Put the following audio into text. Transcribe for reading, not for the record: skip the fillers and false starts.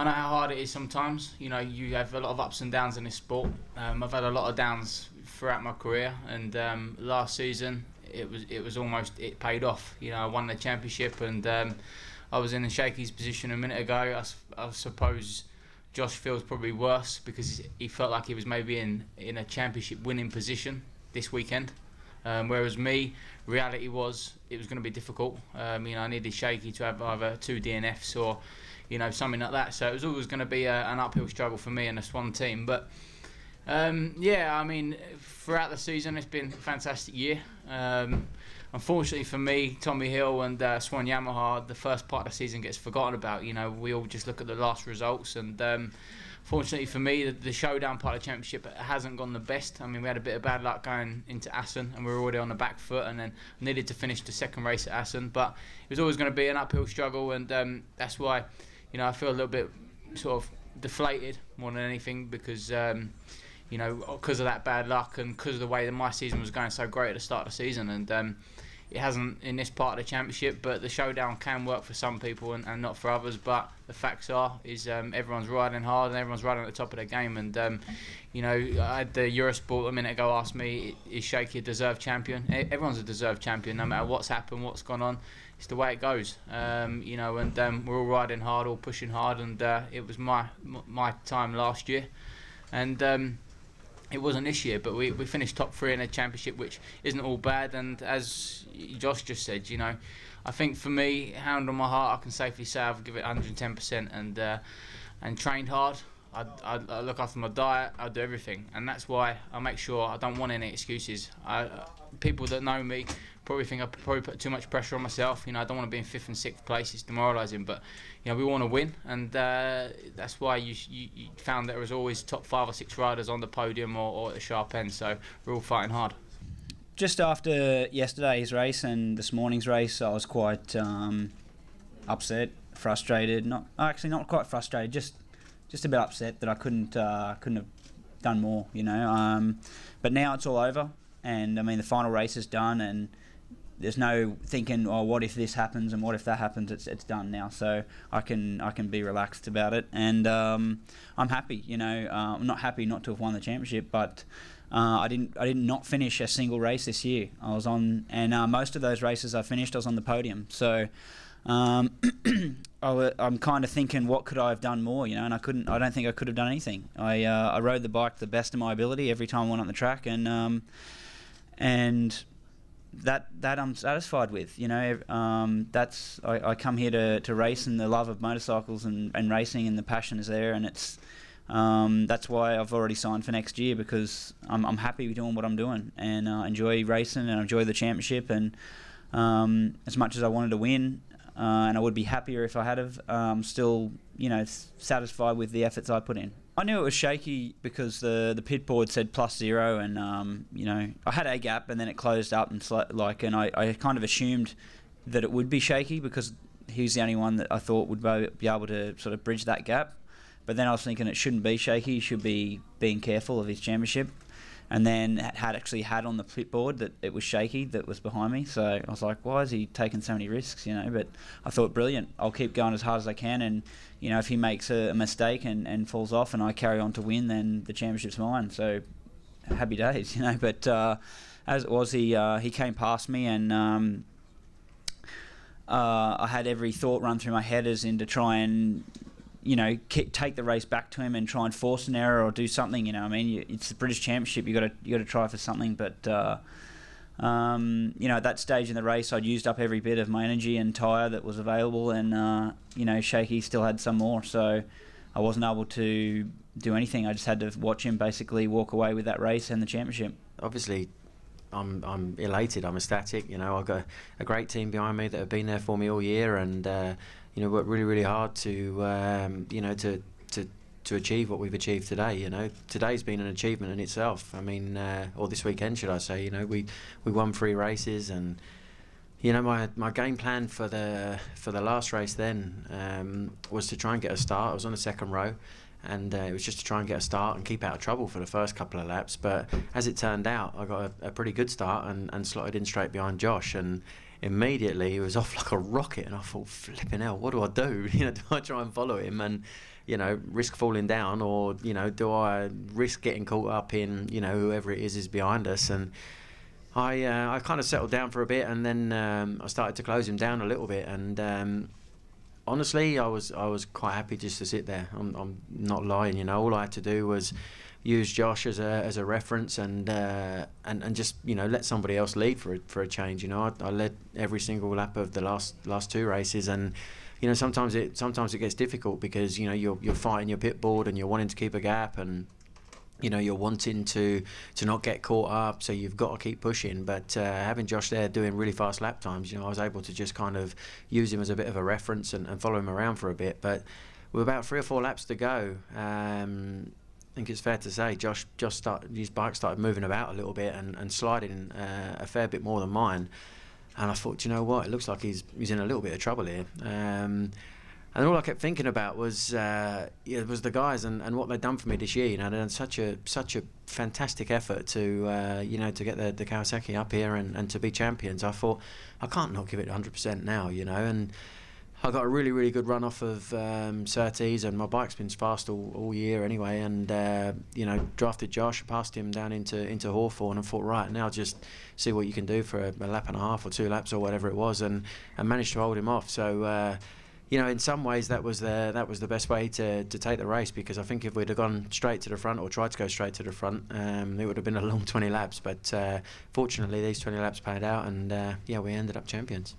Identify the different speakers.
Speaker 1: I know how hard it is sometimes. You know, you have a lot of ups and downs in this sport. I've had a lot of downs throughout my career, and last season it paid off. You know, I won the championship, and I was in Shaky's position a minute ago. I suppose Josh feels probably worse because he felt like he was maybe in a championship winning position this weekend. Whereas me, reality was it was going to be difficult. You know, I needed Shaky to have either 2 DNFs or, you know, something like that. So it was always going to be an uphill struggle for me and the Swan team. But yeah, I mean, throughout the season, it's been a fantastic year. Unfortunately for me, Tommy Hill and Swan Yamaha, the first part of the season gets forgotten about. You know, we all just look at the last results, and fortunately for me, the showdown part of the championship hasn't gone the best. I mean, we had a bit of bad luck going into Assen, and we were already on the back foot, and then needed to finish the second race at Assen. But it was always going to be an uphill struggle, and that's why, you know, I feel a little bit sort of deflated more than anything because, you know, because of that bad luck and because of the way that my season was going so great at the start of the season. And it hasn't in this part of the championship, but the showdown can work for some people and not for others. But the facts is everyone's riding hard and everyone's riding at the top of their game. And you know, I had the Eurosport a minute ago ask me, is Shaky a deserved champion? Everyone's a deserved champion, no matter what's happened, what's gone on. It's the way it goes. You know, and we're all riding hard, all pushing hard, and it was my time last year, and it wasn't this year, but we finished top 3 in a championship, which isn't all bad. And as Josh just said, you know, I think for me, hand on my heart, I can safely say I've given it 110% and trained hard. I look after my diet, I do everything, and that's why I make sure I don't want any excuses. People that know me probably think I probably put too much pressure on myself. You know, I don't want to be in 5th and 6th place, it's demoralising, but you know, we want to win, and that's why you found that there was always top 5 or 6 riders on the podium or at the sharp end, so we're all fighting hard.
Speaker 2: Just after yesterday's race and this morning's race, I was quite upset, frustrated. Not quite frustrated, just a bit upset that I couldn't have done more, you know. But now it's all over, and I mean the final race is done, and there's no thinking, oh, what if this happens and what if that happens. It's done now, so I can be relaxed about it, and I'm happy. You know, I'm not happy not to have won the championship, but I did not finish a single race this year. I was on, and most of those races I finished, I was on the podium. So I'm kind of thinking, what could I have done more? You know, and I couldn't. I don't think I could have done anything. I rode the bike to the best of my ability every time I went on the track, and that I'm satisfied with. You know, that's I come here to race, and the love of motorcycles and racing and the passion is there, and it's that's why I've already signed for next year, because I'm happy doing what I'm doing, and I enjoy racing and I enjoy the championship, and as much as I wanted to win, and I would be happier if I had have, still, you know, satisfied with the efforts I put in. I knew it was shaky because the pit board said +0, and you know, I had a gap and then it closed up, and and I kind of assumed that it would be shaky because he's the only one that I thought would be able to sort of bridge that gap. But then I was thinking it shouldn't be shaky, he should be being careful of his championship. And then actually had on the pit board that it was Shaky that was behind me. So I was like, why is he taking so many risks, you know? But I thought, brilliant, I'll keep going as hard as I can, and you know, if he makes a mistake and falls off and I carry on to win, then the championship's mine. So happy days, you know. But as it was, he came past me, and I had every thought run through my head as in to try and, you know, take the race back to him and try and force an error or do something. You know, I mean, it's the British Championship. You got to try for something. But you know, at that stage in the race, I'd used up every bit of my energy and tyre that was available, and you know, Shaky still had some more. So I wasn't able to do anything. I just had to watch him basically walk away with that race and the championship.
Speaker 3: Obviously, I'm elated. I'm ecstatic. You know, I've got a great team behind me that have been there for me all year, and you know, worked really hard to you know, to achieve what we've achieved today. You know, today's been an achievement in itself. I mean, or this weekend, should I say? You know, we won 3 races, and you know, my game plan for the last race then was to try and get a start. I was on the 2nd row, and it was just to try and get a start and keep out of trouble for the first couple of laps. But as it turned out, I got a pretty good start and slotted in straight behind Josh, and immediately he was off like a rocket, and I thought, flipping hell, what do I do? Do I try and follow him and risk falling down, or do I risk getting caught up in whoever it is behind us? And I kind of settled down for a bit, and then I started to close him down a little bit, and honestly, I was quite happy just to sit there. I'm not lying, all I had to do was use Josh as a reference, and just let somebody else lead for a change. I led every single lap of the last 2 races, and sometimes it gets difficult because you're fighting your pit board and you're wanting to keep a gap, and you're wanting to not get caught up, so you've got to keep pushing. But having Josh there doing really fast lap times, I was able to just kind of use him as a bit of a reference and follow him around for a bit. But with about 3 or 4 laps to go, I think it's fair to say his bike started moving about a little bit and sliding a fair bit more than mine. And I thought, you know what, it looks like he's in a little bit of trouble here. And all I kept thinking about was the guys and what they'd done for me this year. They'd done such a fantastic effort to to get the Kawasaki up here and to be champions. I thought, I can't not give it 100% now, and I got a really, really good run off of Surtees, and my bike's been fast all year anyway. And drafted Josh, passed him down into Hawthorne, and thought, right, now just see what you can do for a lap and a half or 2 laps or whatever it was, and managed to hold him off. So in some ways that was the best way to take the race, because I think if we'd have gone straight to the front, or tried to go straight to the front, it would have been a long 20 laps. But fortunately, these 20 laps paid out, and we ended up champions.